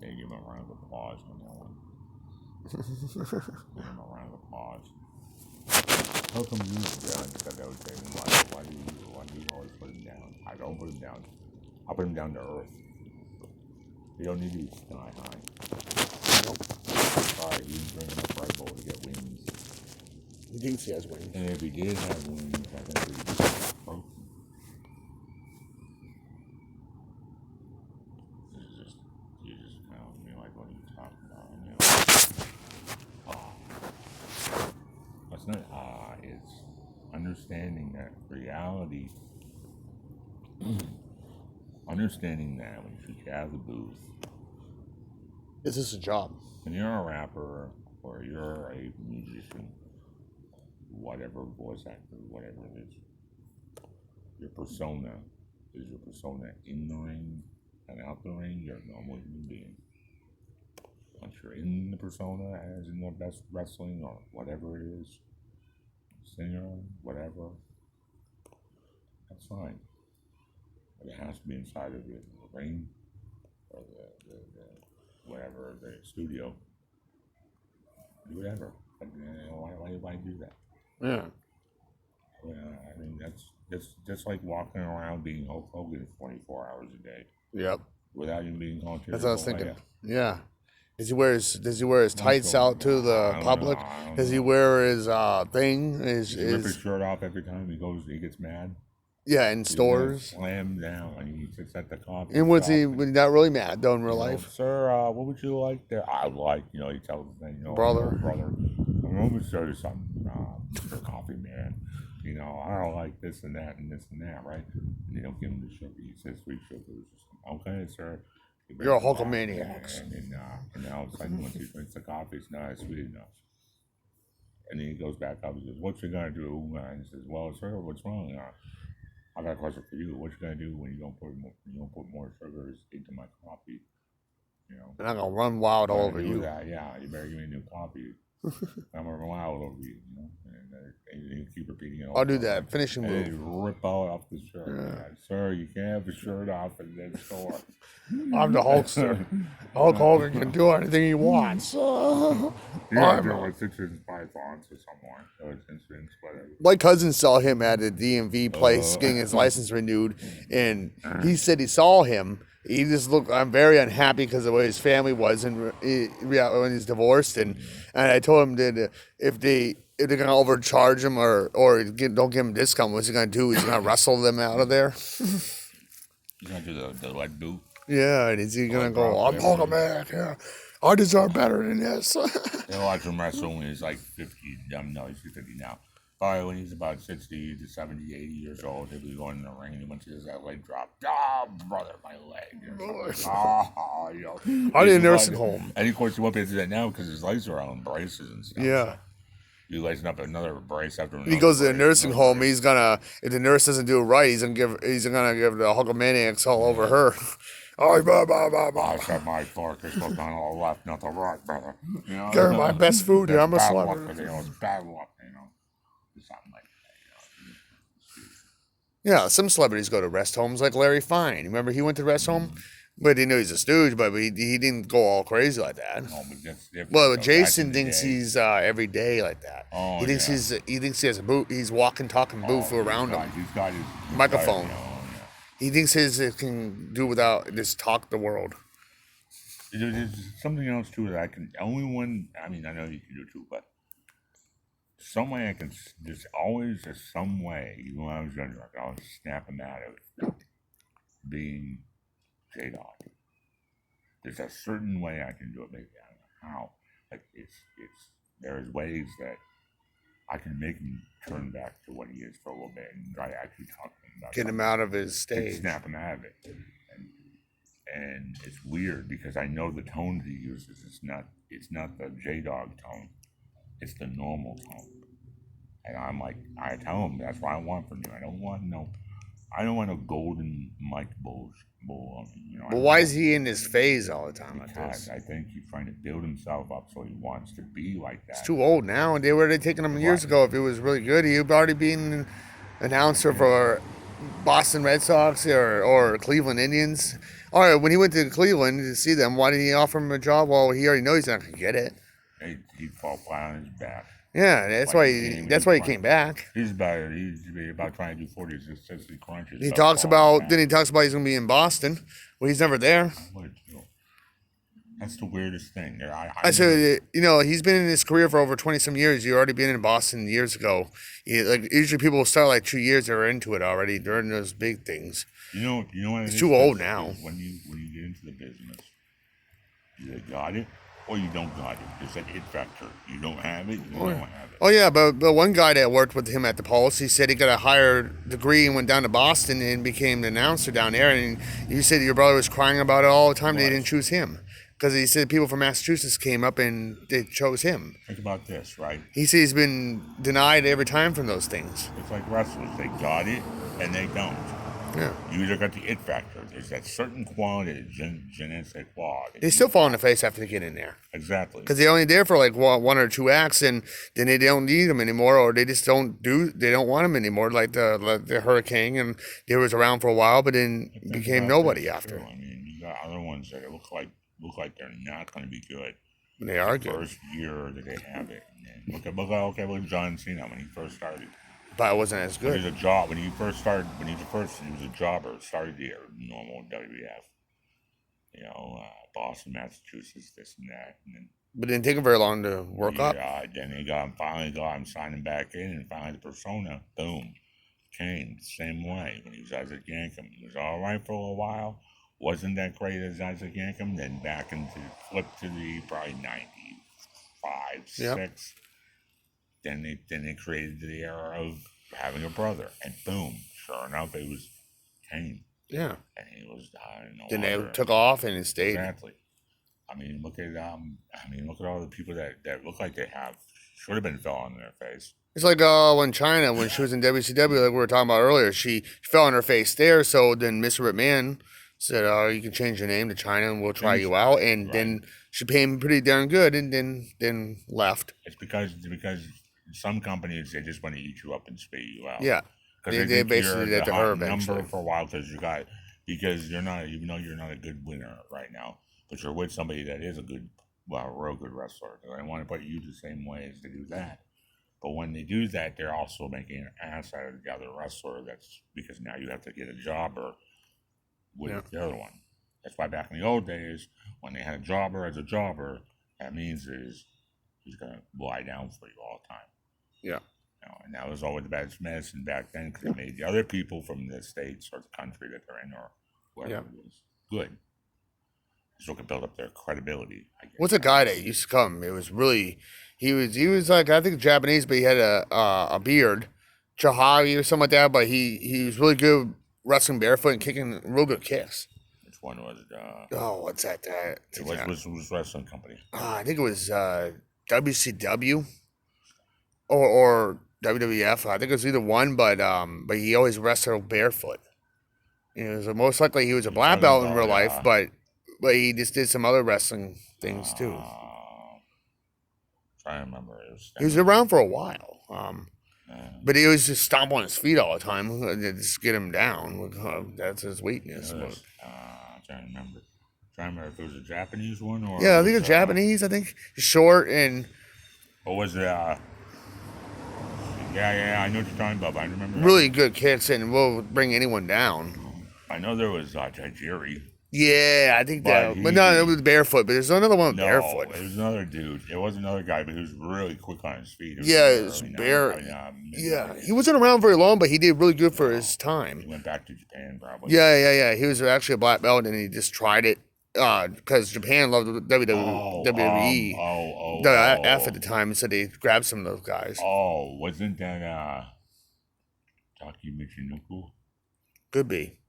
they give him a round of applause when they win. Give him a round of applause. How come you said that was David? Why do you always put him down? I don't put him down. I'll put him down to earth. You don't need to be sky high. Nope. Alright, he's drinking a Red Bull to get wings. He thinks he has wings. And if he did have wings, I think he'd be broken. You just telling me like what are you talking about? It's not it's understanding that reality, understanding that when you get out of the booth, This is a job. when you're a rapper or you're a musician, whatever, voice actor, whatever it is, your persona is your persona in the ring and out the ring, you're a normal human being. Once you're in the persona as in the best wrestling or whatever it is, singer, whatever, that's fine. But it has to be inside of the ring or the whatever, the studio. Do whatever. But, why do that? Yeah. I mean, that's just like walking around being Hulk Hogan 24 hours a day Yep. without even being on. That's what I was thinking. Yeah. Does he wear his tights out to the public? Does he wear his thing? Does he rip his shirt off every time he gets mad? Yeah, in stores. Slam down and he sits at the coffee. And was he not really mad though in real life? Sir, what would you like there? I like, he tells the thing, Brother. I'm going to show you something, Mr. Coffee Man. I don't like this and that and this and that, right? And they don't give him the sugar. He says 3 sugars. Okay, sir. You're a Hulkamaniac. And all of a sudden, once he drinks the coffee, it's not sweet enough. And then he goes back up and says, "What you gonna do?" And he says, "Well, sir, what's wrong? I got a question for you. What you gonna do when you don't put more sugars into my coffee? And I'm gonna run wild all over you." That. Yeah, you better give me a new coffee. I'm gonna run wild over you. And you keep repeating it. I'll do that. Finishing move. And you rip off the shirt. Yeah. Sir, you can't have the shirt off in the store. I'm the Hulkster. Hulk Hogan can do anything he wants. Yeah, with Citrus Pythons or somewhere. Whatever. My cousin saw him at a DMV place getting his license renewed, and he said he saw him. He just looked. I'm very unhappy because of the way his family was, and when he's divorced, and I told him that if they're gonna overcharge him or don't give him a discount, what's he gonna do? He's gonna wrestle them out of there. He's gonna do the lead boot. Yeah, and is he gonna go? I'm Hulkamaniac. Yeah, I deserve better than this. They'll watch him wrestle when he's like 50. No, he's 50 now. Probably when he's about 60 to 70, 80 years old, he'll be going in the ring and once he does that leg drop, brother, my leg. I'm in a nursing home. And of course, he won't be able to do that now because his legs are on braces and stuff. Yeah. You lacing up another brace after another. He goes to the nursing home. He's gonna, if the nurse doesn't do it right, he's gonna give the Hulkamaniacs all over her. Oh, I said my fork is looking on the left, not the right, brother. Give her my best food here. I'm a celebrity. It's bad luck, something like that. Yeah, some celebrities go to rest homes, like Larry Fine. Remember, he went to rest home, but he knew he's a stooge, but he didn't go all crazy like that. No, but that's different. Well, Jason thinks he's every day like that. Oh, he thinks he thinks he has a booth. He's walking, talking booth around him. He's got his microphone. He thinks his can do without just talk the world. There's something else too that I can. Only one. I mean, I know you can do too, but some way I can. There's always some way. Even when I was younger, I could always snap him out of being J-Dog. There's a certain way I can do it. Maybe I don't know how. Like it's. There's ways that I can make him turn back to what he is for a little bit and try to actually talk to him about. Get him out of his stage. Snap him out of it. And it's weird because I know the tone that he uses. It's not the J-Dog tone. It's the normal tone. And I'm like, I tell him that's what I want from you. I don't want no golden mic bull. But why is he in his phase all the time like this? I think he's trying to build himself up so he wants to be like that. He's too old now, and they were taking him years ago. If he was really good, he'd already been an announcer for Boston Red Sox or Cleveland Indians. Or when he went to Cleveland to see them, why didn't he offer him a job? Well, he already knows he's not going to get it. He'd fall flat on his back. Yeah, that's Like why. That's why he came back. He's about trying to do 40 since he crunches. He talks about he's going to be in Boston. Well, he's never there. That's the weirdest thing. I said, he's been in his career for over 20 some years. You already been in Boston years ago. Like usually people will start like 2 years they're into it already. They're in those big things. You know what? He's too old now. When you get into the business, you got it or you don't got it. It's an it factor. You don't have it. You don't have it. Oh yeah, but one guy that worked with him at the Pulse, he said he got a higher degree and went down to Boston and became the announcer down there. And you said your brother was crying about it all the time. They didn't choose him. Because he said people from Massachusetts came up and they chose him. Think about this, right? He said he's been denied every time from those things. It's like wrestlers. They got it and they don't. Yeah. You either got the it factor. There's that certain quality, genetic quality. They still fall in the face after they get in there. Exactly. Because they're only there for like one or two acts and then they don't need them anymore or they just don't want them anymore. Like the Hurricane, and they was around for a while but then became nobody after. I mean, you got other ones that look like they're not going to be good. They are the good. First year that they have it. And look at John Cena when he first started. But it wasn't as good. He was a job when he first started. He was a jobber. Started the normal WWF. Boston, Massachusetts, this and that. And then, but it didn't take him very long to work up. Then they finally got him signing back in, and finally the persona, boom, came the same way when he was Isaac Yankem. He was all right for a while. Wasn't that great as Isaac Yankem. Then back into flip to the probably 95, 6. Then they created the era of having a brother, and boom, sure enough, it was Kane. Yeah. And he was then they took off and it stayed. Exactly. I mean, look at all the people that look like they should have been fell on their face. It's like when China, when she was in WCW, like we were talking about earlier, she fell on her face there. So then Mr. McMahon said, you can change your name to China and we'll try you out. And then she paid him pretty darn good and then left. It's because some companies, they just want to eat you up and spit you out. Yeah. They basically did that to her eventually. Number for a while because you're not, even though you're not a good winner right now, but you're with somebody that is a real good wrestler. They want to put you the same way as they do that. But when they do that, they're also making an ass out of the other wrestler. That's because now you have to get a jobber with the other one. That's why back in the old days, when they had a jobber as a jobber, that means he's going to lie down for you all the time. Yeah. And that was always the bad medicine back then because it made the other people from the states or the country that they're in or whatever it was good. So it could build up their credibility, I guess. What's a guy that used to come? It was really, he was like, I think Japanese, but he had a beard, Chihari or something like that, but he was really good wrestling barefoot and kicking real good kicks. Which one was it? What's that? It was wrestling company. I think it was WCW or WWF. I think it was either one, but he always wrestled barefoot. So most likely he was a black belt in real life, but he just did some other wrestling things too. Trying to remember. He was around for a while. But he was just stomp on his feet all the time, just get him down. That's his weakness. I'm trying to remember if it was a Japanese one or. Yeah, I think it was Japanese. I think short and. What was it? Yeah, I know what you're talking about. But I remember. Really good kicks and will bring anyone down. I know there was Tajiri. Yeah, I think that. But no, it was barefoot. But there's another one barefoot. It was another dude. It was another guy, but he was really quick on his feet. It was bare. Yeah, he wasn't around very long, but he did really good for his time. He went back to Japan, probably. Yeah. He was actually a black belt, and he just tried it because Japan loved WWE. F at the time, so they grabbed some of those guys. Oh, wasn't that Taki Michinoku? Could be.